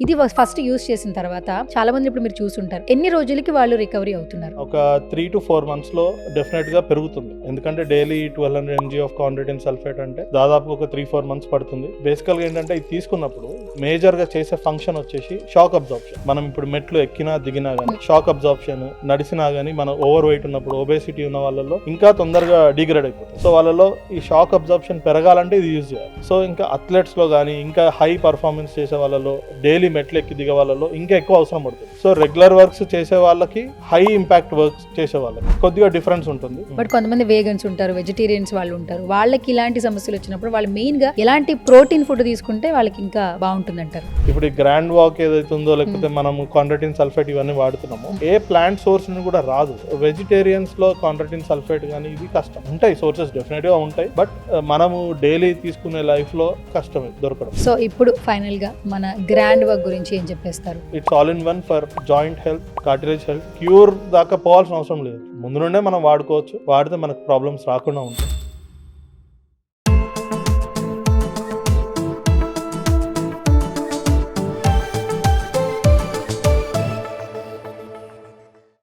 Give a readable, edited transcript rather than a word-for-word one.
ఇది first use చేసిన తర్వాత చాలా మంది ఇప్పుడు మీరు చూసుంటారు, ఎన్ని రోజులకి వాళ్ళు రికవరీ అవుతున్నారు? ఒక 3 to 4 months లో డెఫినెట్ గా పెరుగుతుంది. ఎందుకంటే డైలీ 1200 mg ఆఫ్ కాండ్రోటిన్ సల్ఫేట్ అంటే దాదాపు ఒక 3-4 months పడుతుంది. బేసికల్ గా ఏంటంటే ఇది తీసుకున్నప్పుడు మేజర్ గా చేసే ఫంక్షన్ వచ్చేసి షాక్ అబ్జార్ప్షన్. మనం ఇప్పుడు మెట్లు ఎక్కినా దిగినా గానీ షాక్ అబ్జార్ప్షన్, నడిచినా గానీ మనం ఓవర్ వెయిట్ ఉన్నప్పుడు, ఒబేసిటీ ఉన్న వాళ్ళలో ఇంకా తొందరగా డిగ్రేడ్ అయిపోతుంది. సో వాళ్ళలో ఈ షాక్ అబ్జార్ప్షన్ పెరగాలంటే ఇది యూజ్ చేయాలి. సో ఇంకా అథ్లెట్స్ లో గానీ, ఇంకా హై పర్ఫార్మెన్స్ చేసే వాళ్ళలో, డైలీ మెట్లు ఎక్కి దిగే వాళ్ళలో ఇంకా ఎక్కువ అవసరం పడుతుంది. సో రెగ్యులర్ వర్క్స్ చేసే వాళ్ళకి, హై ఇంపాక్ట్ వర్క్స్ చేసే వాళ్ళకి కొద్దిగా డిఫరెన్స్ ఉంటుంది. బట్ కొంతమంది వేగన్స్ ఉంటారు, వెజిటేరియన్స్ వాళ్ళు ఉంటారు, వాళ్ళకి ఇలాంటి సమస్యలు వచ్చినప్పుడు వాళ్ళు మెయిన్ గా ఎలాంటి ప్రోటీన్ ఫుడ్ తీసుకుంటే వాళ్ళకి ఇంకా బాగుంటుంది అంటారు? ఇప్పుడు ఈ గ్రాండ్ వాక్ ఏదైతే ఉందో, లేకపోతే మనం కాండ్రోటిన్ సల్ఫేట్ ఇవన్నీ వాడుతున్నాము, ఏ ప్లాంట్ సోర్స్ నుంచి కూడా రాదు. వెజిటేరియన్స్ లో కాండ్రోటిన్ సల్ఫేట్ కానీ ఇది కష్టం. ఉంటాయి సోర్సెస్, డెఫినెట్ గా ఉంటాయి, బట్ మనము డైలీ తీసుకునే లైఫ్ లో కష్టమే దొరకడం. సో ఇప్పుడు ఫైనల్ గా మన గ్రాండ్ వర్క్ గురించి ఏం చెప్పేస్తారు? It's all in one for joint health, cartilage health. Cure దాకా పోవాల్సిన అవసరం లేదు, ముందు నుండే మనం వాడుకోవచ్చు. వాడితే మనకు ప్రాబ్లమ్స్ రాకుండా ఉంటాయి.